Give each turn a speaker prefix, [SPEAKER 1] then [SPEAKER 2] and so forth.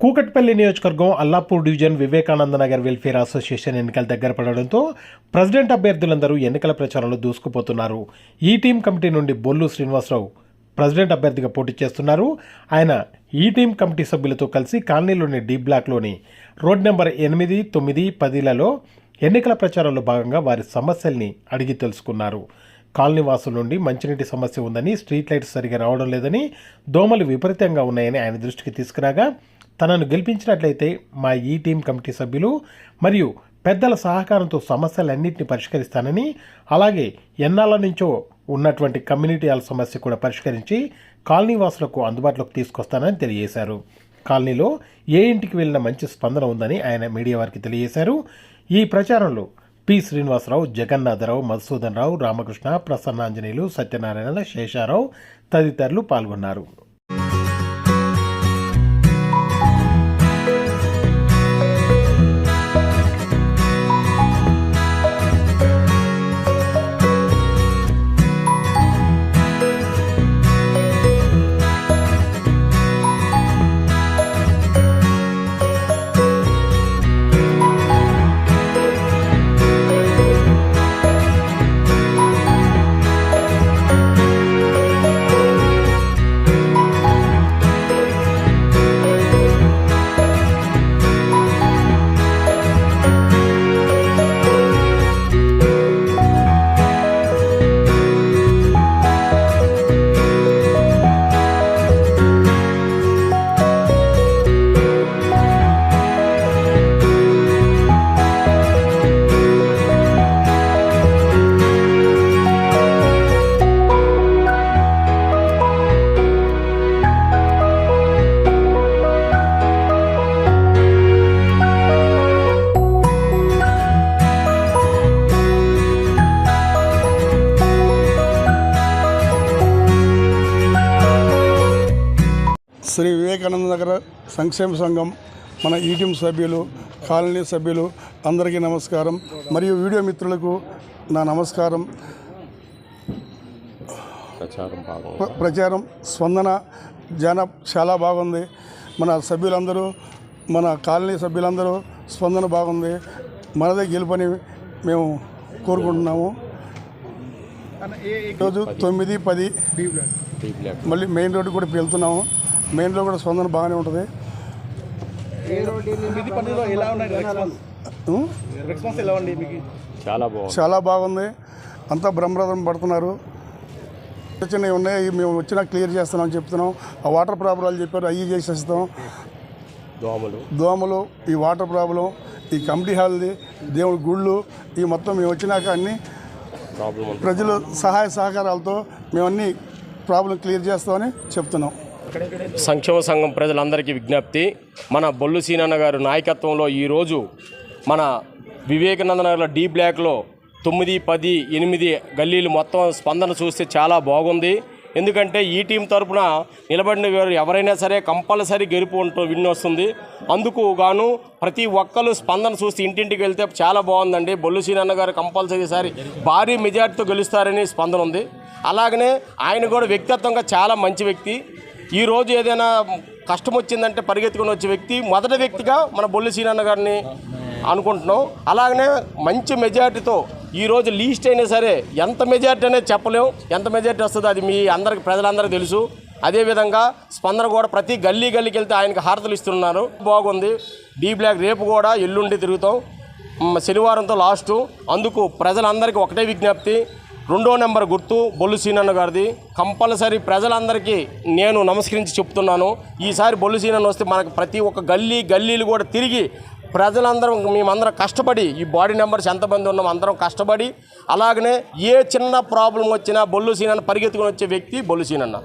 [SPEAKER 1] కూకట్పల్లి నియోజకవర్గం Allapur division Vivekananda Nagar welfare association ఎన్నికలు దగ్గర పడడంతో ప్రెసిడెంట్ అభ్యర్థులందరూ ఎన్నికల ప్రచారంలో దూసుకుపోతున్నారు. ఈ టీం కమిటీ నుండి బొల్లు శ్రీనివాసరావు ప్రెసిడెంట్ అభ్యర్థిగా పోటీ చేస్తున్నారు. ఆయన ఈ టీం కమిటీ సభ్యులతో కలిసి కాలనీలోని డి బ్లాక్లోని రోడ్ నెంబర్ 8, 9, 10లలో ఎన్నికల ప్రచారంలో భాగంగా వారి సమస్యల్ని అడిగి తెలుసుకున్నారు. కాలనీ వాసుల నుండి మంచినీటి సమస్య ఉందని, స్ట్రీట్ లైట్స్ సరిగా రావడం లేదని, దోమలు విపరీతంగా ఉన్నాయని ఆయన దృష్టికి తీసుకురాగా తనను గెలిపించినట్లయితే మా ఈ టీం కమిటీ సభ్యులు మరియు పెద్దల సహకారంతో సమస్యలన్నింటినీ పరిష్కరిస్తానని, అలాగే ఎన్నాళ్ళ నుంచో ఉన్నటువంటి కమ్యూనిటీ హాల్ సమస్య కూడా పరిష్కరించి కాలనీ వాసులకు అందుబాటులోకి తీసుకొస్తానని తెలియజేశారు. కాలనీలో ఏ ఇంటికి వెళ్ళినా మంచి స్పందన ఉందని ఆయన మీడియా వారికి తెలియజేశారు. ఈ ప్రచారంలో పి. శ్రీనివాసరావు, జగన్నాథరావు, మధుసూదన్ రావు, రామకృష్ణ, ప్రసన్నాంజనేయులు, సత్యనారాయణ, శేషారావు తదితరులు పాల్గొన్నారు.
[SPEAKER 2] శ్రీ వివేకానంద నగర సంక్షేమ సంఘం మన ఈ టీం సభ్యులు, కాలనీ సభ్యులు అందరికీ నమస్కారం. మరియు వీడియో మిత్రులకు నా నమస్కారం. ప్రచారం స్పందన చాలా బాగుంది. మన సభ్యులందరూ, మన కాలనీ సభ్యులందరూ స్పందన బాగుంది. మనదే గెలుపని మేము కోరుకుంటున్నాము. ఈరోజు 9, 10 మళ్ళీ మెయిన్ రోడ్డు కూడా వెళ్తున్నాము. మెయిన్లో కూడా స్పందన బాగానే ఉంటుంది. చాలా బాగుంది. అంతా బ్రహ్మరథం పడుతున్నారు. చిన్నవి ఉన్నాయి, మేము వచ్చినా క్లియర్ చేస్తున్నామని చెప్తున్నాం. ఆ వాటర్ ప్రాబ్లాలు చెప్పారు, అవి చేసేస్తాం. దోమలు, ఈ వాటర్ ప్రాబ్లం, ఈ కమిటీ హాల్ది, దేవుడి గుళ్ళు, ఈ మొత్తం మేము వచ్చినాక అన్ని ప్రజలు సహాయ సహకారాలతో మేము అన్ని ప్రాబ్లం క్లియర్ చేస్తామని చెప్తున్నాం.
[SPEAKER 3] సంక్షేమ సంఘం ప్రజలందరికీ విజ్ఞప్తి, మన బొల్లు సీనన్న గారు నాయకత్వంలో ఈరోజు మన వివేకానంద నగర్లో డి బ్లాక్లో 9, 10, 8 గల్లీలు మొత్తం స్పందన చూస్తే చాలా బాగుంది. ఎందుకంటే ఈ టీం తరఫున నిలబడిన వారు ఎవరైనా సరే కంపల్సరీ గెలుపు విన్ వస్తుంది. అందుకు గాను ప్రతి ఒక్కరు స్పందన చూసి ఇంటింటికి వెళ్తే చాలా బాగుందండి. బొల్లు సీనన్న గారు కంపల్సరీ సారి భారీ మెజార్టీతో గెలుస్తారని స్పందన ఉంది. అలాగనే ఆయన కూడా వ్యక్తిత్వంగా చాలా మంచి వ్యక్తి. ఈరోజు ఏదైనా కష్టం వచ్చిందంటే పరిగెత్తుకుని వచ్చే వ్యక్తి, మొదటి వ్యక్తిగా మన బొల్లు సీనన్న గారిని అనుకుంటున్నాం. అలాగనే మంచి మెజార్టీతో ఈరోజు లీస్ట్ అయినా సరే ఎంత మెజార్టీ అనేది చెప్పలేం. ఎంత మెజార్టీ వస్తుందో అది మీ అందరికి, ప్రజలందరికీ తెలుసు. అదేవిధంగా స్పందన కూడా ప్రతి గల్లీకి వెళ్తే ఆయనకు హారతలు ఇస్తున్నారు. బాగుంది. డి బ్లాక్ రేపు కూడా ఎల్లుండి తిరుగుతాం. శనివారంతో లాస్టు. అందుకు ప్రజలందరికీ ఒకటే విజ్ఞప్తి, 2వ నెంబర్ గుర్తు బొల్లు సీనన్న గారిది. కంపల్సరీ ప్రజలందరికీ నేను నమస్కరించి చెప్తున్నాను. ఈసారి బొల్లు సీనన్న వస్తే మనకు ప్రతి ఒక్క గల్లీలు కూడా తిరిగి ప్రజలందరం, మేమందరం కష్టపడి, ఈ బాడీ నెంబర్స్ ఎంతమంది ఉన్నాం అందరం కష్టపడి, అలాగనే ఏ చిన్న ప్రాబ్లం వచ్చినా బొల్లు సీనన్న పరిగెత్తుకుని వచ్చే వ్యక్తి బొల్లు సీనన్న.